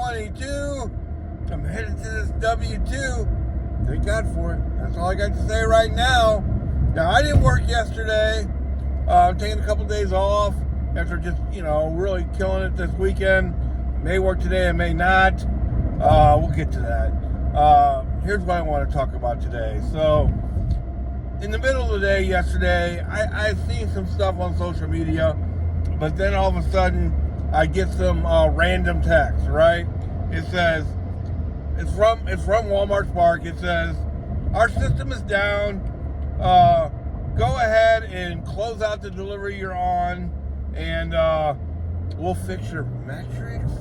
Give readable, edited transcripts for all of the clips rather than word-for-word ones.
2022. I'm headed to this W-2. Thank God for it. That's all I got to say right now. Now, I didn't work yesterday. I'm taking a couple days off after just, really killing it this weekend. May work today, I may not. We'll get to that. Here's what I want to talk about today. So, in the middle of the day yesterday, I seen some stuff on social media, but then all of a sudden, I get some random text, right? It says, it's from Walmart Spark. It says, our system is down. Go ahead and close out the delivery you're on, and we'll fix your metrics.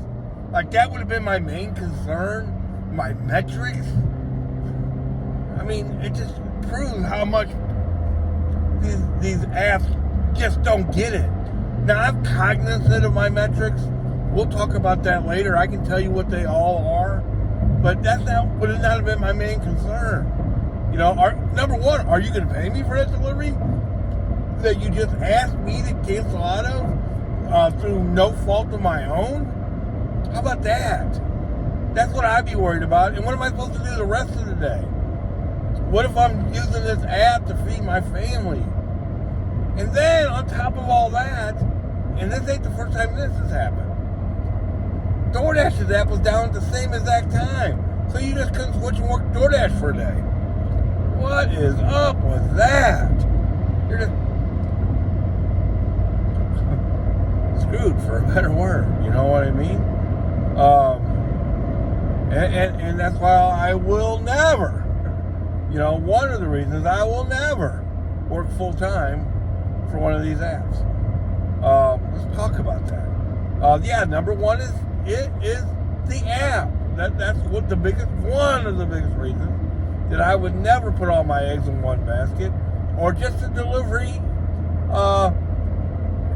Like, that would have been my main concern, my metrics. I mean, it just proves how much these apps just don't get it. Now, I'm cognizant of my metrics. We'll talk about that later. I can tell you what they all are, but would not have been my main concern. Number one, are you going to pay me for that delivery that you just asked me to cancel out of through no fault of my own? How about that? That's what I'd be worried about. And what am I supposed to do the rest of the day? What if I'm using this app to feed my family? And then on top of all that, and this ain't the first time this has happened, Doordash's app was down at the same exact time. So you just couldn't switch and work Doordash for a day. What is up with that? You're just screwed, for a better word. You know what I mean? And that's why I will never, one of the reasons I will never work full time for one of these apps. Let's talk about that. Number one is the app. That's one of the biggest reasons that I would never put all my eggs in one basket, or just the delivery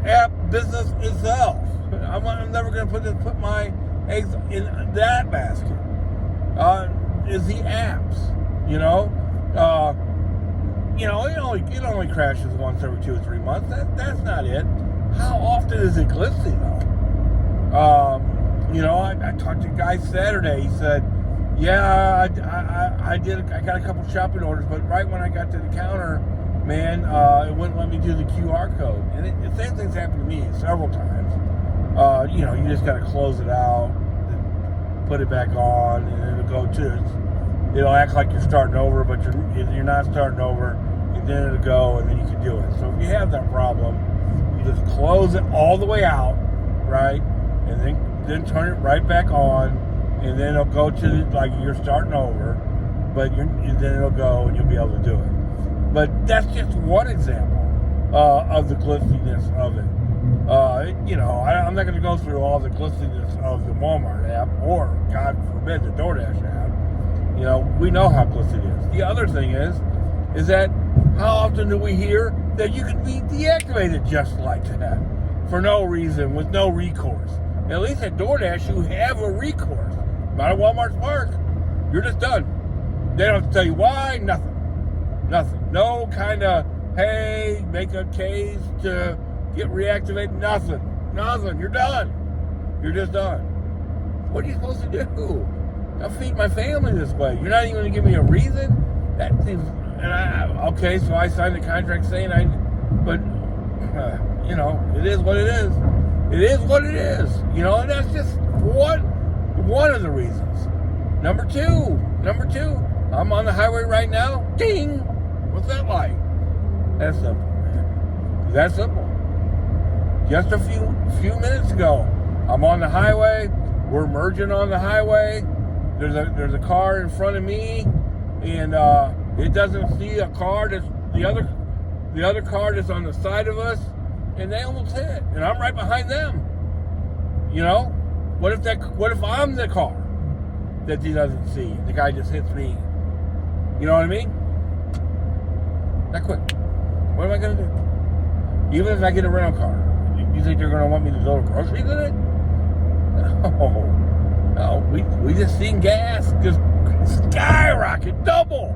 app business itself. I'm never going to put my eggs in that basket. Is the apps, it only crashes once every 2 or 3 months. That's not it. How often is it glitzy though? I talked to a guy Saturday. He said, yeah, I got a couple shopping orders, but right when I got to the counter, man, it wouldn't let me do the QR code. And the same thing's happened to me several times. You just got to close it out, and put it back on, and it'll act like you're starting over, but you're not starting over, and then it'll go, and then you can do it. So if you have that problem, you just close it all the way out, right, and then turn it right back on, and then it'll go to like you're starting over, but then it'll go, and you'll be able to do it. But that's just one example of the glitziness of it. I'm not going to go through all the glitziness of the Walmart app, or, God forbid, the Doordash app. We know how glitzy it is. The other thing is that how often do we hear that you can be deactivated just like that for no reason, with no recourse? At least at Doordash, you have a recourse. Not at Walmart Spark. You're just done. They don't have to tell you why. Nothing. No kind of, hey, make a case to get reactivated. Nothing. You're done. You're just done. What are you supposed to do? I'll feed my family this way. You're not even going to give me a reason? That seems... okay, so I signed the contract saying but, it is what it is. It is what it is. And that's just one of the reasons. Number two, I'm on the highway right now. Ding! What's that like? That's simple, man. That's simple. Just a few minutes ago, I'm on the highway. We're merging on the highway. There's a car in front of me, and it doesn't see a car that's the other car that's on the side of us, and they almost hit, and I'm right behind them. What if I'm the car that he doesn't see? The guy just hits me. You know what I mean? That quick. What am I gonna do? Even if I get a rental car, you think they're gonna want me to deliver groceries in it? No, we just seen gas just skyrocket, double.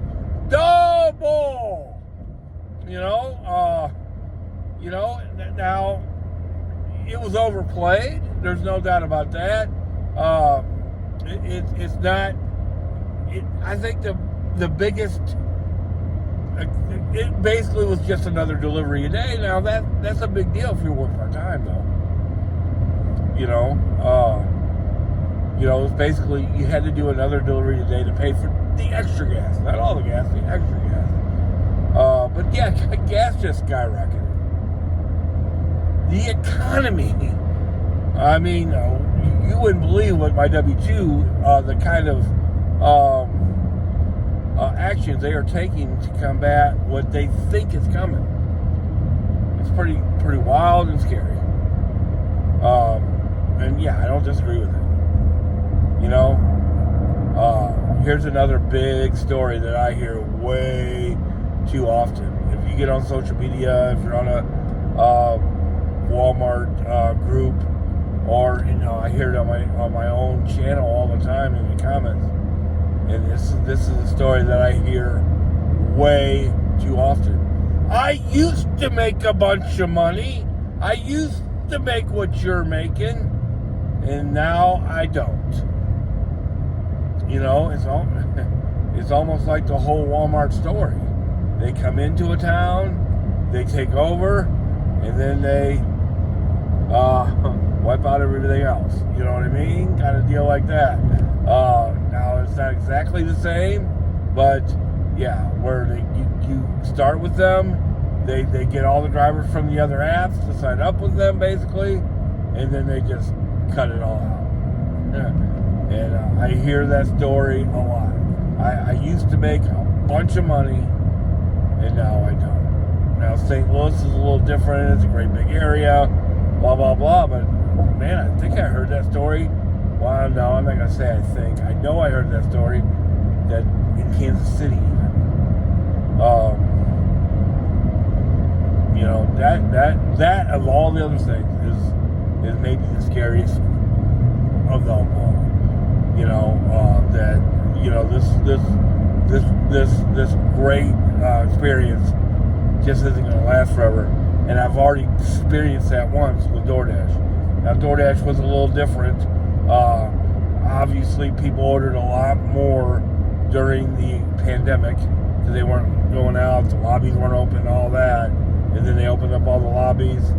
Now it was overplayed. There's no doubt about that. it's not. I think the biggest. It basically was just another delivery a day. Now that's a big deal if you work part time, though. It was basically you had to do another delivery a day to pay for the extra gas, not all the gas, the extra gas. But yeah, gas just skyrocketed. The economy. I mean, you wouldn't believe what my W-2, the kind of actions they are taking to combat what they think is coming. It's pretty wild and scary. And yeah, I don't disagree with it. Here's another big story that I hear way too often. If you get on social media, if you're on a Walmart group, or I hear it on my own channel all the time in the comments. And this is a story that I hear way too often. I used to make a bunch of money. I used to make what you're making, and now I don't. It's almost like the whole Walmart story. They come into a town, they take over, and then they wipe out everything else. You know what I mean? Kind of deal like that. Now it's not exactly the same, but yeah, where you start with them, they get all the drivers from the other apps to sign up with them basically, and then they just cut it all out. Yeah. And I hear that story a lot. I used to make a bunch of money, and now I don't. Now St. Louis is a little different. It's a great big area, blah blah blah. But man, I think I heard that story. Well, no, I'm not gonna say I think. I know I heard that story. That in Kansas City, even. That of all the other things is maybe the scariest of them all. This great experience just isn't going to last forever. And I've already experienced that once with Doordash. Now, Doordash was a little different. Obviously, people ordered a lot more during the pandemic because they weren't going out, the lobbies weren't open, all that. And then they opened up all the lobbies,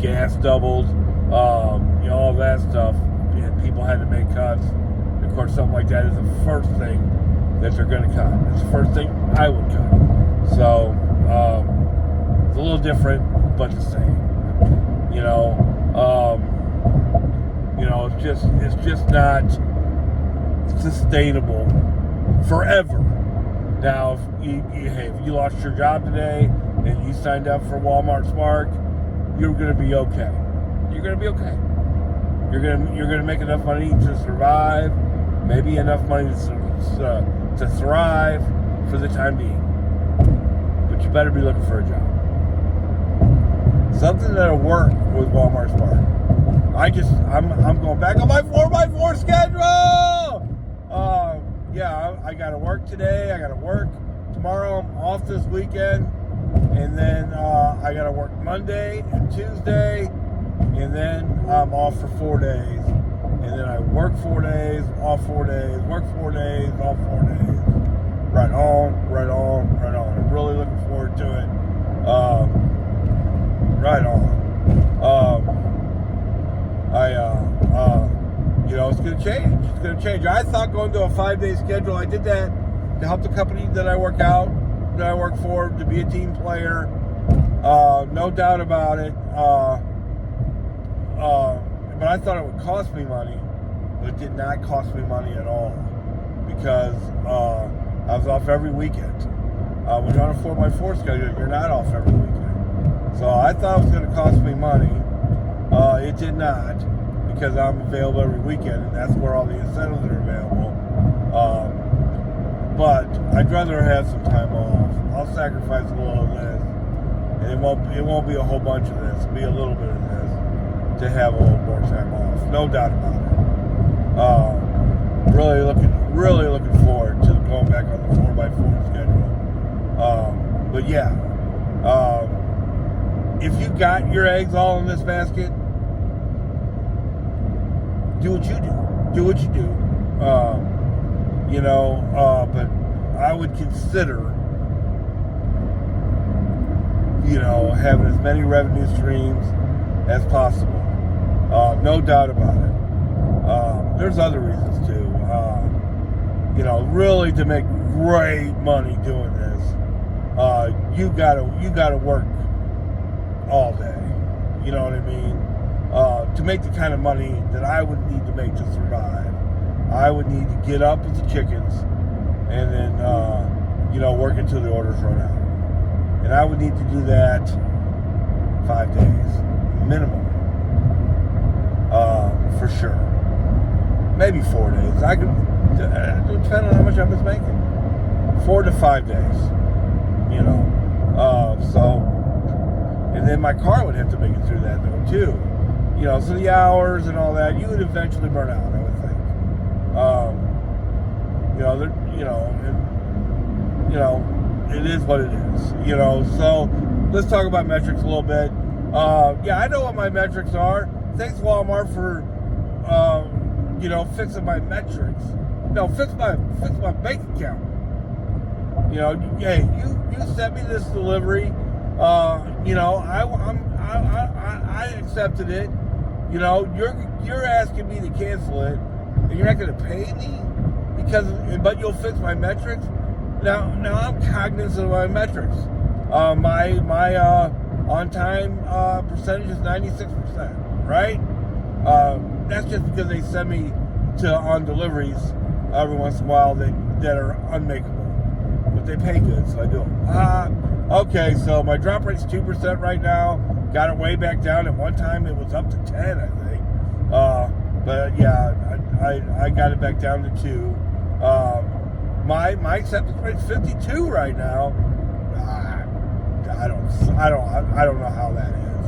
gas doubled, all that stuff. And people had to make cuts. And of course, something like that is the first thing that they're going to cut. It's the first thing I would cut. So, it's a little different, but the same. It's just not sustainable forever. Now, if you lost your job today and you signed up for Walmart Spark, you're going to be okay. You're going to be okay. You're going to make enough money to survive, maybe enough money to thrive for the time being. But you better be looking for a job. Something that'll work with Walmart Spark. I'm going back on my 4x4 schedule. I got to work today. I got to work tomorrow. I'm off this weekend, and then I got to work Monday and Tuesday, and then I'm off for 4 days, and then I work 4 days, off 4 days, work 4 days, off 4 days. Right on. I'm really looking forward to it. Right on. It's going to change. It's going to change. I thought going to a 5-day schedule. I did that to help the company that I work for, to be a team player. No doubt about it. But I thought it would cost me money, but it did not cost me money at all because I was off every weekend. When you're on a 4x4 schedule, you're not off every weekend. So I thought it was going to cost me money. It did not, because I'm available every weekend, and that's where all the incentives are available. But I'd rather have some time off. I'll sacrifice a little of this, and it won't be a whole bunch of this. It'll be a little bit of this to have a little more time off. No doubt about it. Really looking forward to going back on the 4x4 schedule. But yeah, if you got your eggs all in this basket, do what you do. Do what you do. But I would consider, having as many revenue streams as possible. No doubt about it. There's other reasons too. Really to make great money doing this, you gotta work all day. You know what I mean? To make the kind of money that I would need to make to survive, I would need to get up with the chickens and then, work until the orders run out. And I would need to do that 5 days, minimum, for sure. Maybe 4 days. I could, depending on how much I was making. 4 to 5 days, and then my car would have to make it through that though too. So the hours and all that, you would eventually burn out, I would think. It is what it is. So let's talk about metrics a little bit. I know what my metrics are. Thanks Walmart for, fixing my metrics. No, fix my bank account. Hey, you sent me this delivery. I accepted it. You're asking me to cancel it, and you're not going to pay me but you'll fix my metrics. Now I'm cognizant of my metrics. My on time percentage is 96%, right? That's just because they send me on deliveries every once in a while that are unmakeable, but they pay good, so I do them. Okay, so my drop rate's 2% right now. Got it way back down. At one time, it was up to 10, I think. But yeah, I got it back down to 2. My acceptance rate's 52 right now. I don't know how that is.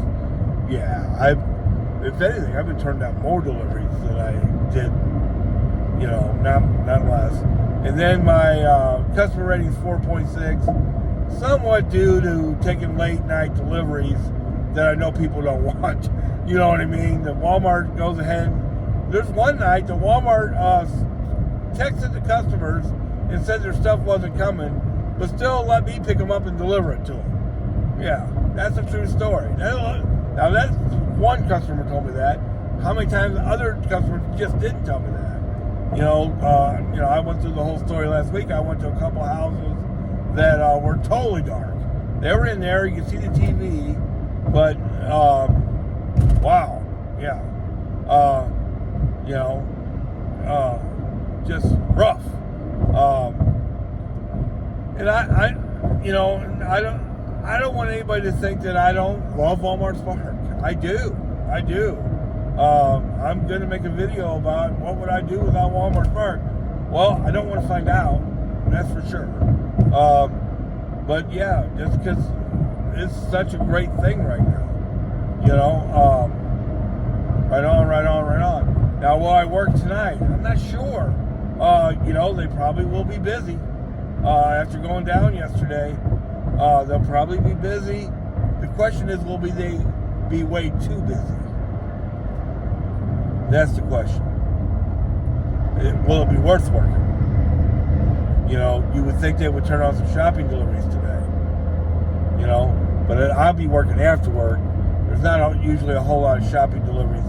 Yeah, if anything, I've been turning down more deliveries than I did. Not less. And then my customer rating is 4.6, somewhat due to taking late night deliveries that I know people don't want. You know what I mean? The Walmart goes ahead. There's one night the Walmart texted the customers and said their stuff wasn't coming, but still let me pick them up and deliver it to them. Yeah, that's a true story. Now that's one customer told me that. How many times other customers just didn't tell me that? I went through the whole story last week. I went to a couple houses that were totally dark. They were in there. You could see the TV, but wow, yeah, just rough. And I don't want anybody to think that I don't love Walmart Spark. I do. I'm going to make a video about what would I do without Walmart Spark. Well, I don't want to find out, that's for sure. But yeah, just because it's such a great thing right now. Right on. Now, will I work tonight? I'm not sure. They probably will be busy. After going down yesterday, they'll probably be busy. The question is, will they be way too busy? That's the question. Will it be worth working? You would think they would turn on some shopping deliveries today. But I'll be working after work. There's not usually a whole lot of shopping deliveries,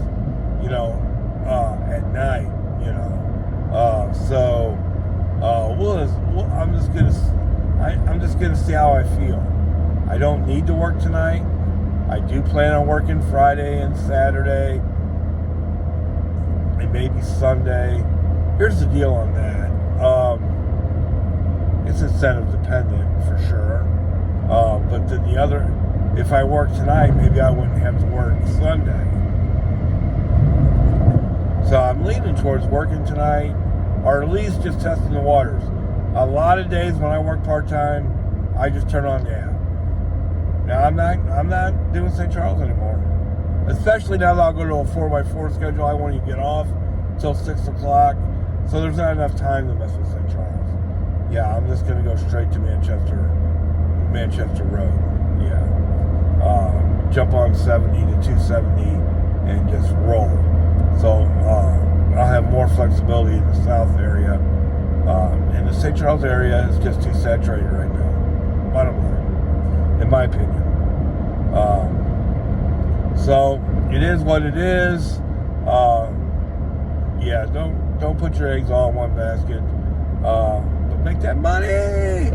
at night, I'm just gonna see how I feel. I don't need to work tonight. I do plan on working Friday and Saturday, and maybe Sunday. Here's the deal on that. It's incentive dependent for sure. But then if I work tonight, maybe I wouldn't have to work Sunday. So I'm leaning towards working tonight, or at least just testing the waters. A lot of days when I work part-time, I just turn on the app. Now I'm not doing St. Charles anymore. Especially now that I'll go to a 4x4 schedule. I won't even get off until 6 o'clock. So there's not enough time to mess with St. Charles. Yeah, I'm just going to go straight to Manchester Road. Yeah. Jump on 70 to 270 and just roll. So I'll have more flexibility in the South area. In the St. Charles area, it's just too saturated right now. Bottom line, in my opinion. So it is what it is. Yeah, don't put your eggs all in one basket. But make that money.